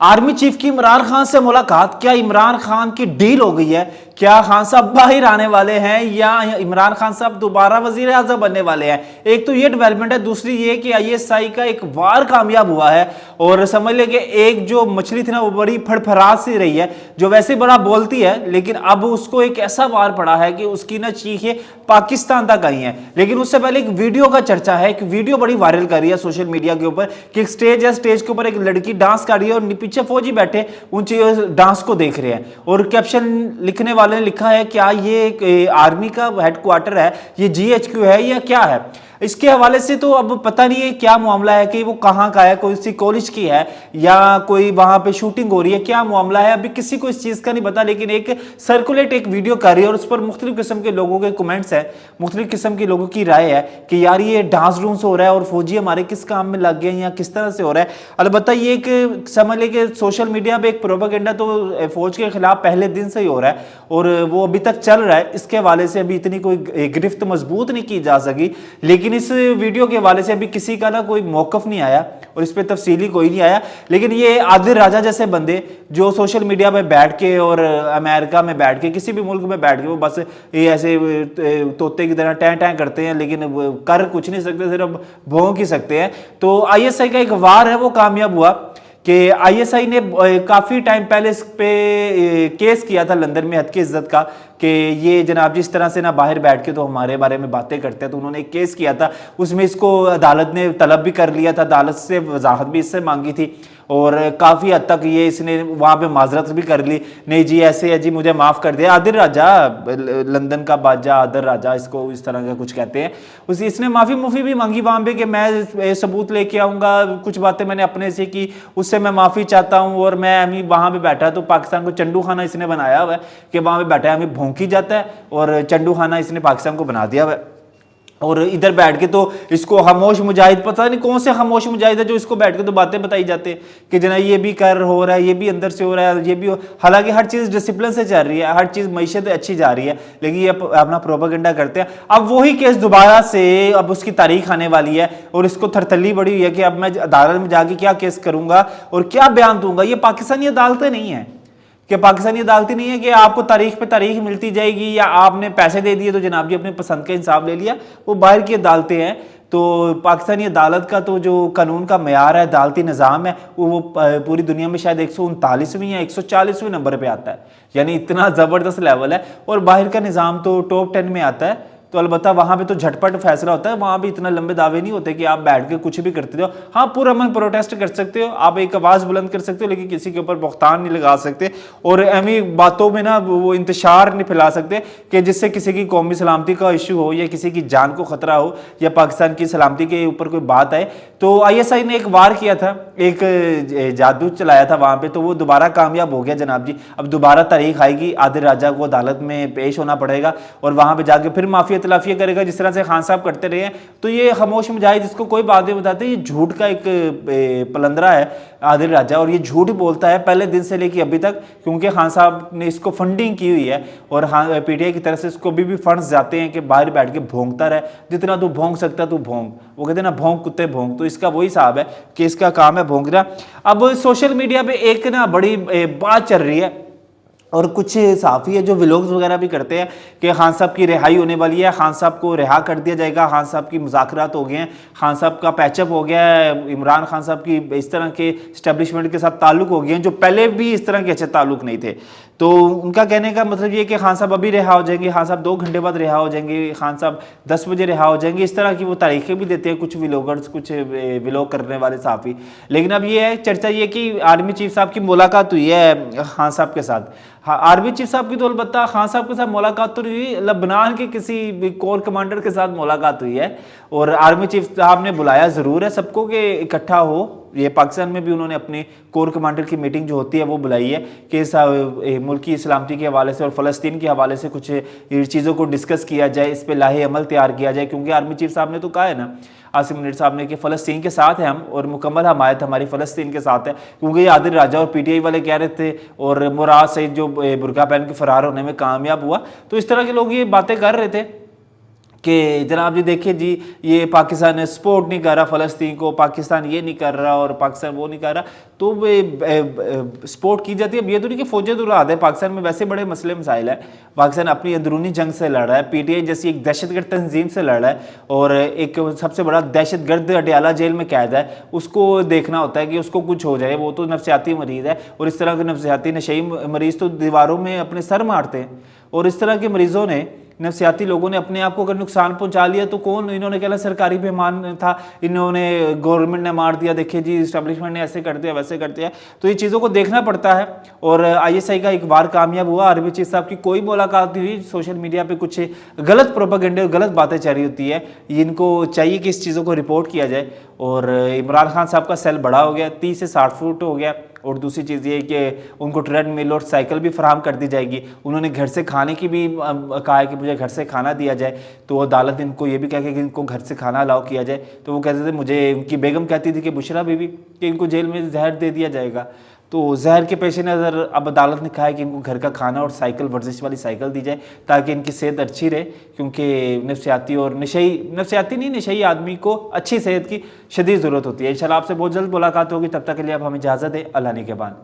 Army chief की इमरान खान से मुलाकात। क्या इमरान खान की डील हो गई है? क्या खान साहब बाहर आने वाले हैं या इमरान खान साहब दोबारा वजीर आजम बनने वाले हैं? एक तो ये डेवलपमेंट है, दूसरी ये कि आईएसआई का एक वार कामयाब हुआ है और समझ ले कि एक जो मछली थी ना वो बड़ी फड़फड़ाहट सी रही है, जो वैसे बड़ा बोलती है लेकिन अब उसको एक ऐसा वार पड़ा है कि उसकी ना चीखें पाकिस्तान तक आई हैं। लेकिन उससे पहले एक वीडियो का चर्चा है, एक वीडियो बड़ी वायरल कर रही है सोशल मीडिया के ऊपर कि एक स्टेज है, स्टेज के ऊपर एक लड़की डांस कर रही है और पीछे फौजी बैठे ऊंचे डांस को देख रहे हैं और कैप्शन लिखने वाले ने लिखा है क्या ये आर्मी का हेडक्वार्टर है, ये जीएचक्यू है या क्या है? इसके हवाले से तो अब पता नहीं है क्या मामला है कि वो कहाँ का है, कोई सी कॉलेज की है या कोई वहां पे शूटिंग हो रही है, क्या मामला है अभी किसी को इस चीज का नहीं पता। लेकिन एक सर्कुलेट एक वीडियो कर रही है और उस पर मुख्तलिफ किस्म के लोगों के कमेंट्स है, मुख्तलिफ किस्म के लोगों की राय है कि यार ये डांस डूंस हो रहा है और फौजी हमारे किस काम में लग गए या किस तरह से हो रहा है। अलबत्ता ये एक समझ ले कि सोशल मीडिया पे एक प्रोपेगेंडा तो फौज के खिलाफ पहले दिन से ही हो रहा है और वो अभी तक चल रहा है। इसके हवाले से अभी इतनी कोई गिरफ्त मजबूत नहीं की जा सकी, लेकिन इस वीडियो के हवाले से अभी किसी का ना कोई मौकफ नहीं आया और इस पे तफसीली कोई नहीं आया। लेकिन ये आदिल राजा जैसे बंदे जो सोशल मीडिया पे बैठ के और अमेरिका में बैठ के किसी भी मुल्क में बैठ के वो बस ये ऐसे तोते की तरह टैं टैं करते हैं लेकिन वो कर कुछ नहीं सकते, सिर्फ भौंक ही सकते हैं। तो आईएसआई का एक वार है वो कामयाब हुआ कि आईएसआई ने काफ़ी टाइम पहले इस पे केस किया था लंदन में हद की इज्जत का कि ये जनाब जिस तरह से ना बाहर बैठ के तो हमारे बारे में बातें करते हैं, तो उन्होंने एक केस किया था। उसमें इसको अदालत ने तलब भी कर लिया था, अदालत से वजाहत भी इससे मांगी थी और काफ़ी हद तक ये इसने वहाँ पे माजरत भी कर ली, नहीं जी ऐसे है जी मुझे माफ़ कर दिया। आदिल राजा, लंदन का बादशाह आदिल राजा इसको इस तरह का कुछ कहते हैं, इसने माफ़ी भी मांगी वहाँ पे कि मैं सबूत लेके आऊँगा, कुछ बातें मैंने अपने से की उससे मैं माफ़ी चाहता हूँ और मैं अभी वहाँ पे बैठा तो पाकिस्तान को चंडू खाना इसने बनाया हुआ है कि वहाँ पे बैठा है, हमें भौंकी जाता है और चंडू खाना इसने पाकिस्तान को बना दिया हुआ है। और इधर बैठ के तो इसको खामोश मुजाहिद, पता नहीं कौन से खामोश मुजाहिद है जो इसको बैठ के तो बातें बताई जाते हैं कि जना ये भी कर हो रहा है, ये भी अंदर से हो रहा है, ये भी हालांकि हर चीज़ डिसिप्लिन से चल रही है, हर चीज़ मईशत अच्छी जा रही है, लेकिन ये अपना प्रोपेगेंडा करते हैं। अब वही केस दोबारा से अब उसकी तारीख आने वाली है और इसको थरथली बड़ी हुई है कि अब मैं अदालत में जाके क्या केस करूंगा और क्या बयान दूंगा। ये पाकिस्तानी अदालतें नहीं है कि पाकिस्तानी अदालती नहीं है कि आपको तारीख पे तारीख मिलती जाएगी या आपने पैसे दे दिए तो जनाब जी अपने पसंद का इंसाफ ले लिया। वो बाहर की अदालतें हैं। तो पाकिस्तानी अदालत का तो जो कानून का मयार है, अदालती निज़ाम है, वो पूरी दुनिया में शायद 139वें या 140वें नंबर पे आता है, यानी इतना ज़बरदस्त लेवल है। और बाहर का निज़ाम तो टॉप 10 में आता है। तो अलबत्ता वहाँ पे तो झटपट फैसला होता है, वहाँ भी इतना लंबे दावे नहीं होते कि आप बैठ के कुछ भी करते हो। हाँ, पुरअमन प्रोटेस्ट कर सकते हो, आप एक आवाज़ बुलंद कर सकते हो, लेकिन किसी के ऊपर बख्तान नहीं लगा सकते और अहमी बातों में ना वो इंतशार नहीं फैला सकते कि जिससे किसी की कौमी सलामती का इशू हो या किसी की जान को खतरा हो या पाकिस्तान की सलामती के ऊपर कोई बात आए। तो आईएसआई ने एक वार किया था, एक जादू चलाया था वहाँ पर, तो वो दोबारा कामयाब हो गया जनाब जी। अब दोबारा तारीख आएगी, आदिल राजा को अदालत में पेश होना पड़ेगा और वहाँ पर जाके फिर माफी तलाफिया करेगा जिस तरह से खान साहब करते रहे हैं। तो ये खामोश मुजाहिद इसको कोई बात नहीं बताते, ये झूठ का एक पलंदरा है आदिल राजा और ये झूठ बोलता है पहले दिन से लेकर अभी तक, क्योंकि खान साहब ने इसको फंडिंग की हुई है और पीटीआई की तरफ से इसको भी फंड्स जाते हैं कि बाहर बैठ के भोंकता रहे, जितना तू भोंक सकता तू भोंक। वो कहते हैं ना भोंक कुत्ते भोंक, तो इसका वही हिसाब है कि इसका काम है भोंकना। अब सोशल मीडिया पे एक ना बड़ी बात चल रही है और कुछ साफ़ी है जो व्लॉग्स वगैरह भी करते हैं कि खान साहब की रिहाई होने वाली है, खान साहब को रिहा कर दिया जाएगा, खान साहब की मुज़ाकरात हो गए हैं, खान साहब का पैचअप हो गया है, इमरान खान साहब की इस तरह के इस्टेब्लिशमेंट के साथ ताल्लुक़ हो गए हैं जो पहले भी इस तरह के अच्छे ताल्लुक़ नहीं थे। तो उनका कहने का मतलब ये कि खान साहब अभी रिहा हो जाएंगे, खान साहब 2 घंटे बाद रिहा हो जाएंगे, खान साहब 10 बजे रिहा हो जाएंगे, इस तरह की वो तारीखें भी देते हैं कुछ व्लॉगर्स, कुछ व्लॉग करने वाले साफ़ी। लेकिन अब ये है चर्चा ये कि आर्मी चीफ साहब की मुलाकात हुई है खान साहब के साथ। हाँ, आर्मी चीफ साहब की तो अलबत्ता खान साहब के साथ मुलाकात तो नहीं हुई, लबनान के किसी कोर कमांडर के साथ मुलाकात हुई है और आर्मी चीफ साहब ने बुलाया ज़रूर है सबको कि इकट्ठा हो। ये पाकिस्तान में भी उन्होंने अपनी कोर कमांडर की मीटिंग जो होती है वो बुलाई है कि मुल्क की सलामती के हवाले से और फ़लस्तीन के हवाले से कुछ चीज़ों को डिस्कस किया जाए, इस पर लाहे अमल तैयार किया जाए। क्योंकि आर्मी चीफ साहब ने तो कहा है ना, आसिम मुनीर साहब ने, कि फ़लस्तीन के साथ हैं हम और मुकम्मल हमायत हमारी फ़लस्तीन के साथ है। क्योंकि ये आदिल राजा और पीटीआई वाले कह रहे थे और मुराद सईद जो बुरका पहन के फ़रार होने में कामयाब हुआ, तो इस तरह के लोग ये बातें कर रहे थे कि जनाब जी देखिए जी, ये पाकिस्तान सपोर्ट नहीं कर रहा फ़लस्तीन को, पाकिस्तान ये नहीं कर रहा और पाकिस्तान वो नहीं कर रहा, तो वे सपोर्ट की जाती है। अब ये तो नहीं कि फ़ौजें तो उड़ा दे, पाकिस्तान में वैसे बड़े मसले मसाइल है। पाकिस्तान अपनी अंदरूनी जंग से लड़ रहा है, PTI जैसी एक दहशतगर्द तंजीम से लड़ रहा है, और एक सबसे बड़ा दहशतगर्द अडयाला जेल में कैद है, उसको देखना होता है कि उसको कुछ हो जाए। वो तो नफसियाती मरीज़ है, और इस तरह के नफसियाती नशई मरीज़ तो दीवारों में अपने सर मारते हैं, और इस तरह के मरीज़ों ने, नफसियाती लोगों ने अपने आप को अगर नुकसान पहुंचा लिया तो कौन, इन्होंने कहना सरकारी बेईमान था, इन्होंने गवर्नमेंट ने मार दिया, देखिए जी इस्टेब्लिशमेंट ने ऐसे कर दिया वैसे कर दिया। तो ये चीज़ों को देखना पड़ता है। और ISI का एक बार कामयाब हुआ, अरबी चीफ साहब की कोई मुलाकात नहीं हुई, सोशल मीडिया पे कुछ गलत प्रोपेगेंडे और गलत बातें चल रही होती है, इनको चाहिए कि इस चीज़ों को रिपोर्ट किया जाए। और इमरान खान साहब का सेल बड़ा हो गया, 30 से 60 फुट हो गया। और दूसरी चीज़ ये कि उनको ट्रेडमिल और साइकिल भी फराहम कर दी जाएगी। उन्होंने घर से खाने की भी कहा है कि मुझे घर से खाना दिया जाए, तो अदालत इनको ये भी कह के कि इनको घर से खाना अलाउ किया जाए। तो वो कहते थे, मुझे उनकी बेगम कहती थी कि बुशरा बीबी कि इनको जेल में जहर दे दिया जाएगा। तो जहर के पेश नज़र अब अदालत ने कहा है कि इनको घर का खाना और साइकिल, वर्जिश वाली साइकिल दी जाए ताकि इनकी सेहत अच्छी रहे, क्योंकि नफसियाती और नफसियाती नहीं, नशई आदमी को अच्छी सेहत की शदीद ज़रूरत होती है। इंशाल्लाह आपसे बहुत जल्द मुलाकात होगी, तब तक के लिए अब हमें इजाज़त दें। अल्लाह ने के बाद।